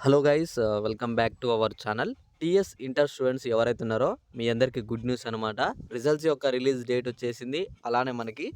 Hello guys, welcome back to our channel. TS inter students ఎవరైతే ఉన్నారో మీ అందరికీ good news అనమాట. రిజల్ట్స్ యొక్క రిలీజ్ డేట్ వచ్చేసింది. అలానే మనకి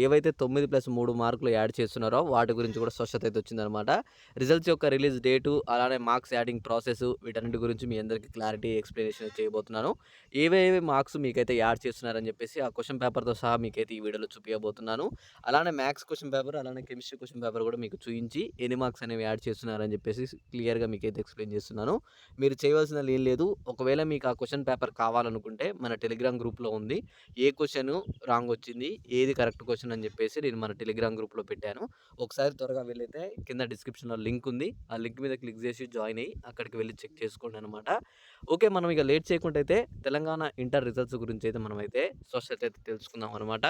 ఏవైతే 9+3 మార్కులు యాడ్ చేస్తున్నారో వాటి గురించి కూడా స్పష్టత అయితే వచ్చిందనమాట. రిజల్ట్స్ యొక్క రిలీజ్ డేటు, అలానే మార్క్స్ యాడింగ్ ప్రాసెస్, వీటన్నిటి గురించి మీ అందరికీ క్లారిటీ ఎక్స్ప్లెనేషన్ చేయబోతున్నాను. ఏవేవి మార్క్స్ మీకైతే యాడ్ చేస్తున్నారని చెప్పేసి ఆ క్వశ్చన్ పేపర్తో సహా మీకైతే ఈ వీడియోలో చూపించబోతున్నాను. అలానే మ్యాథ్స్ క్వశ్చన్ పేపర్, అలానే కెమిస్ట్రీ క్వశ్చన్ పేపర్ కూడా మీకు చూయించి ఎన్ని మార్క్స్ అనేవి యాడ్ చేస్తున్నారని చెప్పేసి క్లియర్‌గా మీకైతే ఎక్స్‌ప్లెయిన్ చేస్తున్నాను. మీరు చేయవలసినది ఏం లేదు. ఒకవేళ మీకు ఆ క్వెషన్ పేపర్ కావాలనుకుంటే మన టెలిగ్రామ్ గ్రూప్‌లో ఉంది. ఏ క్వెషను రాంగ్ వచ్చింది, ఏది కరెక్ట్ క్వెషన్ అని చెప్పేసి నేను మన టెలిగ్రామ్ గ్రూప్‌లో పెట్టాను. ఒకసారి త్వరగా వెళ్ళైతే కింద డిస్క్రిప్షన్‌లో లింక్ ఉంది. ఆ లింక్ మీద క్లిక్ చేసి జాయిన్ అయ్యి అక్కడికి వెళ్లి చెక్ చేసుకోండనమాట. ఓకే. మనం ఇక లేట్ చేయకుండా అయితే తెలంగాణ ఇంటర్ రిజల్ట్స్ గురించి అయితే మనమైతే స్పష్టత అయితే తెలుసుకుందాం అనమాట.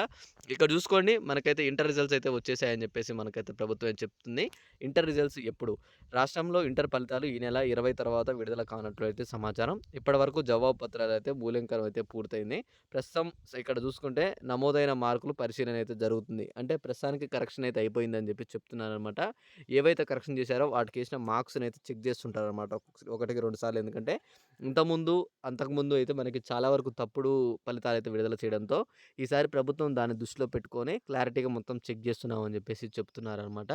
ఇక్కడ చూసుకోండి, మనకైతే ఇంటర్ రిజల్ట్స్ అయితే వచ్చేసాయని చెప్పేసి మనకైతే ప్రభుత్వం చెప్తుంది. ఇంటర్ రిజల్ట్స్ ఎప్పుడు? రాష్ట్రంలో ఇంటర్ ఫలితాలు ఈ నెల 20 తర్వాత విడుదల కానట్లు అయితే సమాచారం. ఇప్పటివరకు జవాబు పత్రాలు అయితే మూల్యాంకనం అయితే పూర్తయింది. ప్రస్తుతం ఇక్కడ చూసుకుంటే నమోదైన మార్కులు పరిశీలన అయితే జరుగుతుంది. అంటే ప్రస్తుతానికి కరెక్షన్ అయితే అయిపోయిందని చెప్పి చెప్తున్నారనమాట. ఏవైతే కరెక్షన్ చేశారో వాటికి వేసిన మార్క్స్‌ని అయితే చెక్ చేస్తుంటారనమాట. ఒకటికి 2 సార్లు. ఎందుకంటే ఇంతకుముందు, అంతకుముందు అయితే మనకి చాలా వరకు తప్పుడు ఫలితాలైతే విడుదల చేయడంతో ఈసారి ప్రభుత్వం దాన్ని దృష్టిలో పెట్టుకొని క్లారిటీగా మొత్తం చెక్ చేస్తున్నామని చెప్పేసి చెప్తున్నారనమాట.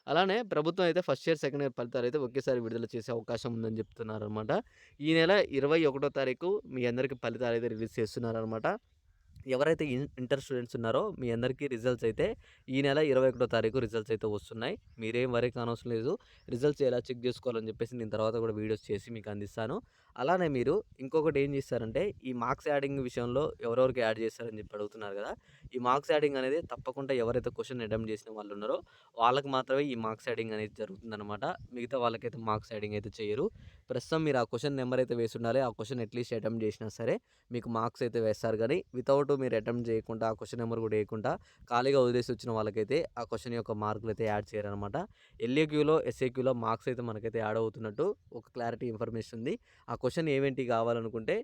అలానే ప్రభుత్వం అయితే ఫస్ట్ ఇయర్, సెకండ్ ఇయర్ ఫలితాలైతే ఒకేసారి విడుదల చేసే అవకాశం ఉందని చెప్తున్నారనమాట. ఈ నెల 21 తారీఖు మీ అందరికి ఫలితాలైతే రిలీజ్ చేస్తున్నారనమాట. ఎవరైతే ఇంటర్ స్టూడెంట్స్ ఉన్నారో మీ అందరికీ రిజల్ట్స్ అయితే ఈ నెల 21 తారీఖు రిజల్ట్స్ అయితే వస్తున్నాయి. మీరేం వరి కానవసరం లేదు. రిజల్ట్స్ ఎలా చెక్ చేసుకోవాలని చెప్పేసి నేను తర్వాత కూడా వీడియోస్ చేసి మీకు అందిస్తాను. అలానే మీరు ఇంకొకటి ఏం చేస్తారంటే, ఈ మార్క్స్ యాడింగ్ విషయంలో ఎవరెవరికి యాడ్ చేస్తారని చెప్పి అడుగుతున్నారు కదా! ఈ మార్క్స్ యాడింగ్ అనేది తప్పకుండా ఎవరైతే క్వెషన్ అటెంప్ట్ చేసిన వాళ్ళు ఉన్నారో వాళ్ళకి మాత్రమే ఈ మార్క్స్ యాడింగ్ అనేది జరుగుతుందనమాట. మిగతా వాళ్ళకైతే మార్క్స్ యాడింగ్ అయితే చేయరు. ప్రస్తుతం మీరు ఆ క్వెషన్ నెంబర్ అయితే వేసి ఉండాలి. ఆ క్వెషన్ అట్లీస్ట్ అటెంప్ట్ చేసినా సరే మీకు మార్క్స్ అయితే వేస్తారు. కానీ వితౌట్ మీరు అటెంప్ట్ చేయకుండా, ఆ క్వెషన్ నెంబర్ కూడా వేయకుండా ఖాళీగా వదిలేసి వచ్చిన వాళ్ళకైతే ఆ క్వెషన్ యొక్క మార్కులు అయితే యాడ్ చేయరనమాట. ఎల్ఏక్యూలో, ఎస్ఏక్యూలో మార్క్స్ అయితే మనకైతే యాడ్ అవుతున్నట్టు ఒక క్లారిటీ ఇన్ఫర్మేషన్ ఉంది. ఆ క్వెషన్ ఏవేంటి కావాలనుకుంటే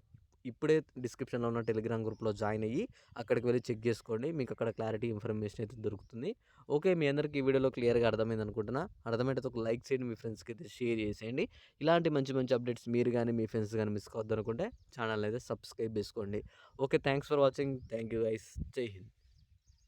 ఇప్పుడే డిస్క్రిప్షన్‌లో ఉన్న టెలిగ్రామ్ గ్రూప్‌లో జాయిన్ అయ్యి అక్కడికి వెళ్లి చెక్ చేసుకోండి. మీకు అక్కడ క్లారిటీ ఇన్ఫర్మేషన్ అయితే దొరుకుతుంది. ఓకే. మీ అందరికీ ఈ వీడియోలో క్లియర్‌గా అర్థమైంది అనుకుంటున్నా. అర్థమైతే ఒక లైక్ చేయండి. మీ ఫ్రెండ్స్‌కి అయితే షేర్ చేసేయండి. ఇలాంటి మంచి మంచి అప్డేట్స్ మీరు గాని, మీ ఫ్రెండ్స్ గాని మిస్ కావద్దనుకుంటే ఛానల్‌ని అయితే సబ్స్క్రైబ్ చేసుకోండి. Okay. Thanks for watching. Thank you guys. జై హింద్.